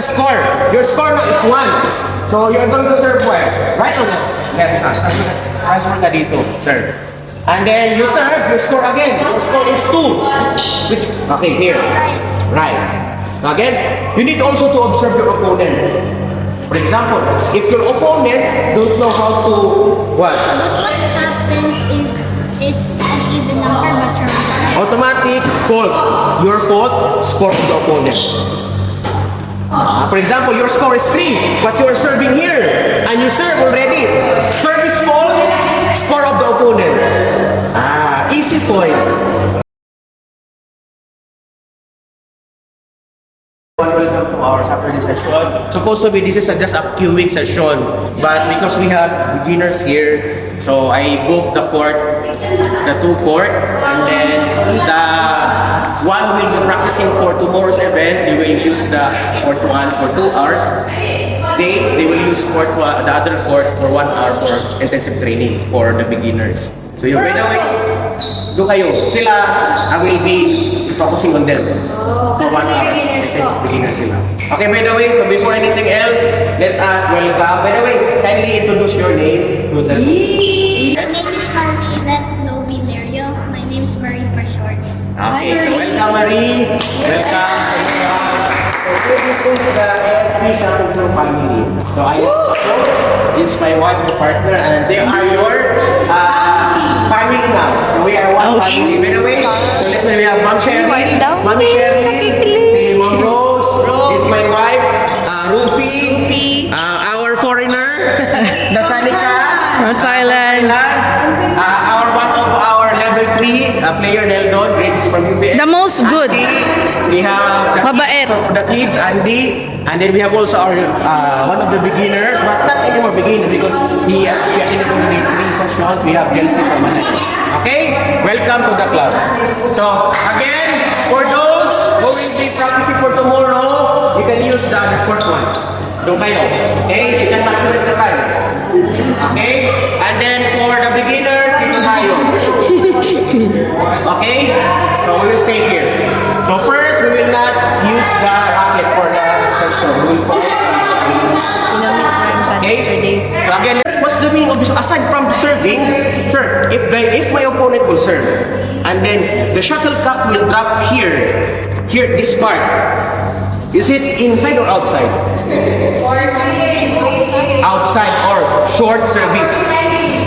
Score. Your score now is 1. So you're going to serve where? Right or left? Left. Transfer ka dito, sir. And then you serve, you score again. Your score is 2. Which, okay, here. Right. Again, you need also to observe your opponent. For example, if your opponent don't know how to what? But what happens if it's an even number but you're right? Automatic fault. Your fault, score of the opponent. For example, your score is 3, but you are serving here, and you serve already. Service fault, score of the opponent. Easy point. Welcome to our Saturday session. Supposed to be this is just a queuing session, but because we have beginners here, so I booked the court, the 2 court, and then the one will be practicing for tomorrow's event. You will use the court 1 for 2 hours. They will use court the other court for 1 hour for intensive training for the beginners. So you by the way, do kayo. Sila, I will be focusing on them. For 1 hour. Beginners sila. Okay, by the way, so before anything else, let us welcome. By the way, kindly introduce your name to the... My name is Marie. Let no be Nerio. My name is Marie for short. Okay, so welcome Marie. Welcome. So this is the ASP Shopping Crew family. So I am this is my wife and partner, and they are your family now. So we are one family. By the way, so let me have Ma'am Sherry, Mommy Sherry, si Ma'am Rose, this is my wife, Rufi, our foreigner, Natanika, From Thailand. our one of our level 3 player Neldon, grades from UPS. The most good. We have Mabait. the kids, Andy, and then we have also our one of the beginners, but not anymore beginner because he attended only 3 sessions. We have Chelsea permanent. Okay, welcome to the club. So again, for those who will be practicing for tomorrow, you can use the court 1. Doon kayo. Okay, you can maximize the time. Okay, and then for the beginners, dito tayo. Okay, so we will stay here. So first, we will not use the racket for the session. We will focus on okay? So again, what's the meaning of this? Aside from serving, sir, if my opponent will serve, and then the shuttlecock will drop here, this part. Is it inside or outside? Outside or short service.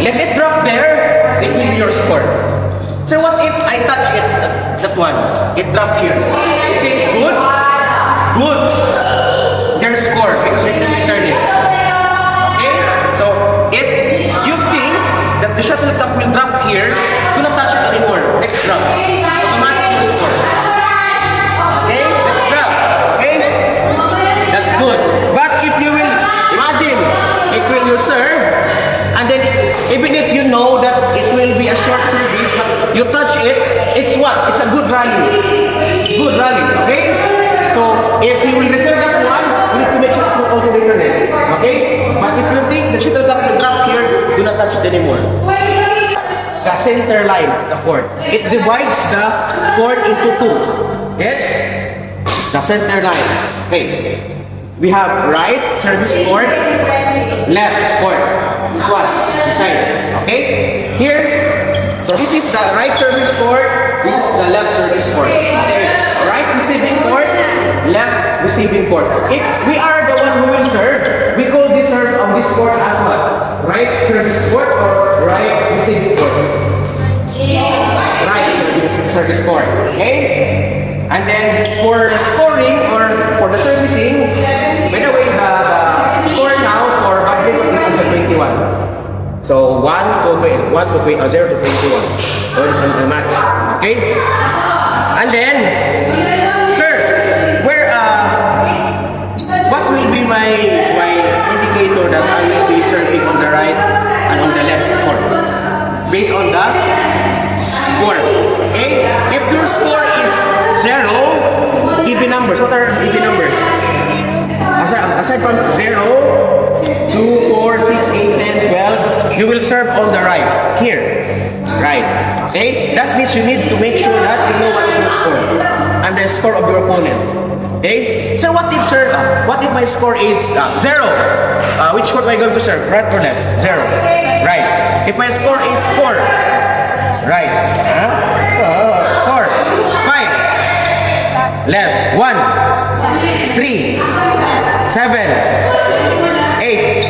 Let it drop there, it will be your score. So what if I touch it, that one, it dropped here. Is it good? Good. Their score because it didn't turn it. Okay? So if you think that the shuttlecock will drop here, do not touch it anymore. Next drop. Automatic your score. Okay? Let's drop. Okay? That's good. But if you will imagine, it will you serve, and then even if you know that it will be a short service, but you touch it, it's what? It's a good rally. Good rally, okay? So if you will return that one, you need to make sure to auto return it. Okay? But if you think the shuttlecock will drop here, do not touch it anymore. The center line, the court. It divides the court into 2. Yes? The center line. Okay. We have right service court, left court. This one, this side. Okay? Here, so this is the right service court, this is the left service court. Okay? Right receiving court, left receiving court. If we are the one who will serve, we call this serve on this court as what? Right service court or right receiving court? Right service court. Okay? And then for scoring or for the servicing, by the way, the score now for badminton is under 21. So 0 to 21 on the match. Okay? And then, sir, where what will be my indicator that I will be serving on the right and on the left court? Based on the score. Okay? If your score is 0, even numbers. What are even numbers? Aside from 0, 2, 4, 6, 8, 10, 12, you will serve on the right. Here. Right. Okay? That means you need to make sure that you know what is your score and the score of your opponent. Okay? Sir, what if, sir, what if my score is 0? Which court am I going to serve? Right or left? 0. Right. If my score is 4, right. 4. 5. Left. 1. 3. 7. 8.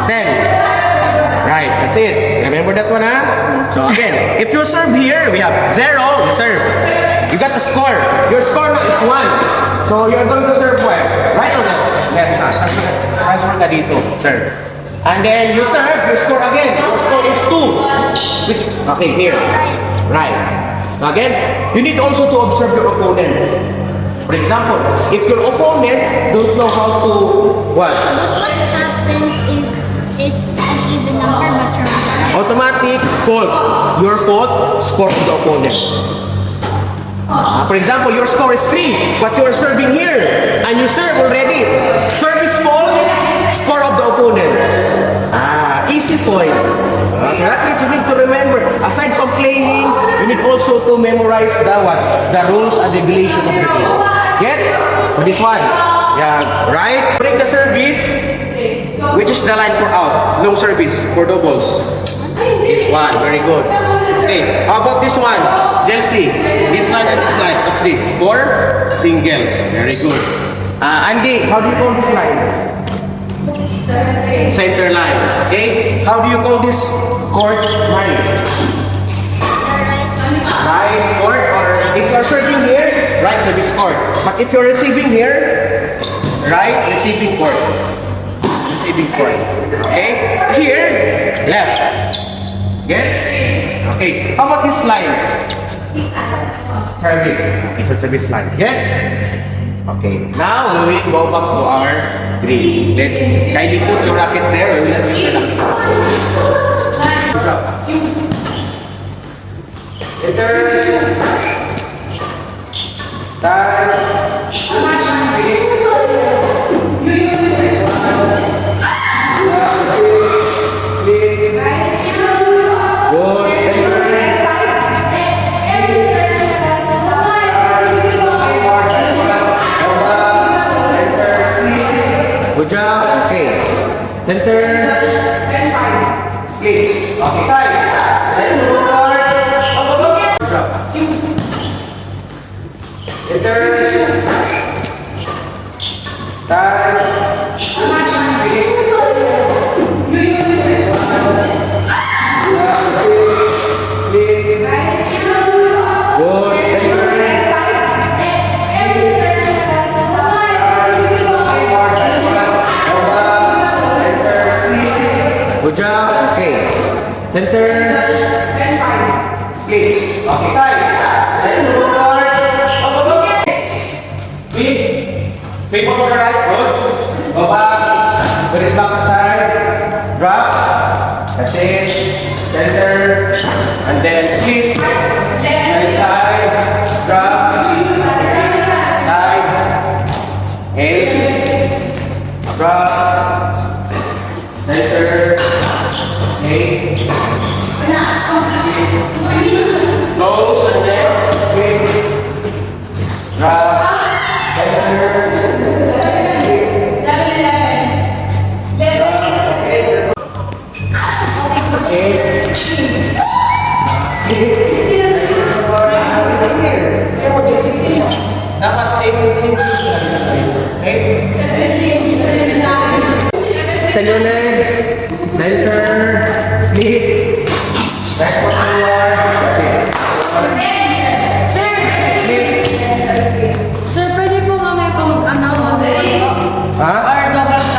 10. Right. That's it. Remember that one, huh? So again, if you serve here, we have 0, you serve. You got the score. Your score now is 1. So you're going to serve where? Right or left? Left. Transfer ka dito, sir. And then you serve, you score again. Your score is 2. Which, okay, here. Right. Again, you need also to observe your opponent. For example, if your opponent don't know how to what? But what happens if it's an even number but you're right? Automatic fault. Your fault, score of the opponent. For example, your score is 3, but you are serving here, and you serve already. Service fault, score of the opponent. Easy point. So that means you need to remember, aside from playing, you need also to memorize the what? The rules and regulation of the game. Yes? For this one. Yeah, right? Bring the service, which is the line for out. Long service for doubles. This one, very good. Okay, how about this one? Chelsea. This line and this line. What's this? For singles. Very good. Andy, how do you call this line? Center line. Okay? How do you call this court line? Right court, or if you're serving here, right service court. But if you're receiving here, right receiving court. Receiving court. Okay? Here, left. Yes? Okay. How about this line? Service. Okay, so service line. Yes? Okay. Now we will go back to our green. Let kindly put your racket there. We will let you enter. Good job. Okay. Center. Skate. Okay, side. Then forward. Good job. Enter. Good job. Okay. Center. Skate. Okay, side. Then forward. Flip over the right. Good. Go back. Put it back side. Drop. That's it. Center. And then split. Side. Drop. Side. Eight. Drop. Center. Eight. Close and then quick. Drop. Center. Dapat same. Okay? Extend your legs. Center. Split. Back forward. That's it. Sir, pwede po mamaya pa mag-ano, mag-double po? Ha?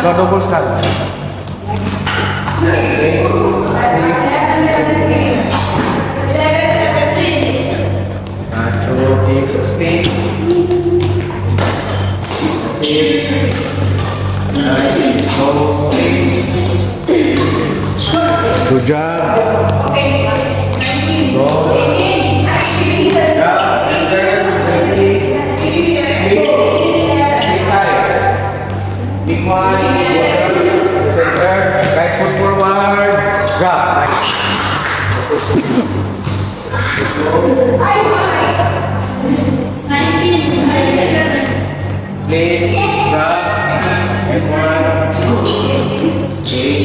Or doubles lang? Doubles lang. Good job. Go. Big one. Center. Right foot forward. Drop. Okay, drop. Next one. Okay.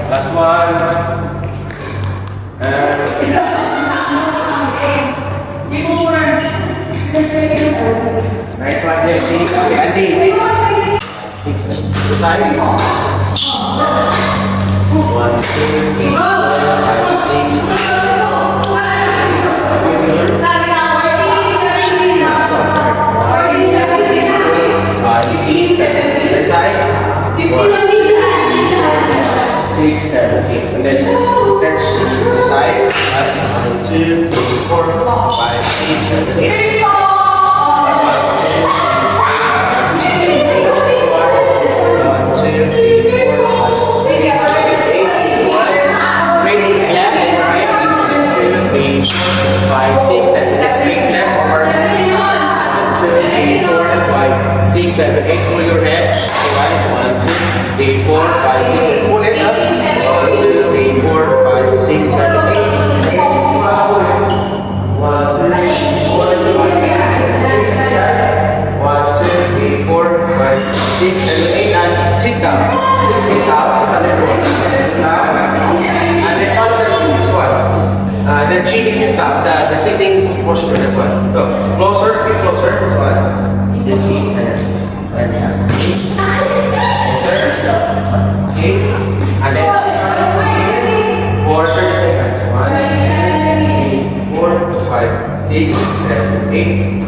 Last one. Nice one, Jesse. Andy. Side. 1, 2, 3, 4, 5, 6. 6, 7, 8. And then let's decide. 1, 2, 3, 4, 5, 6, 7, 8. Seven, eight, pull your head. Right. 1, 2, 3, 4, 5, 6, 7. Pull it up. 1, 2, 3, 4, 5, 6, 7, 8. 1, 2, 3, 4, 5, 6, 7, 8. And sit down. Sit down. And then follow this one. The chin is sit down. The sitting posture. This one. Go. Closer. Get closer. This one. You can see. Okay, and then for 30 seconds. 1, 2, 3, 4, 5, 6, 7, 8.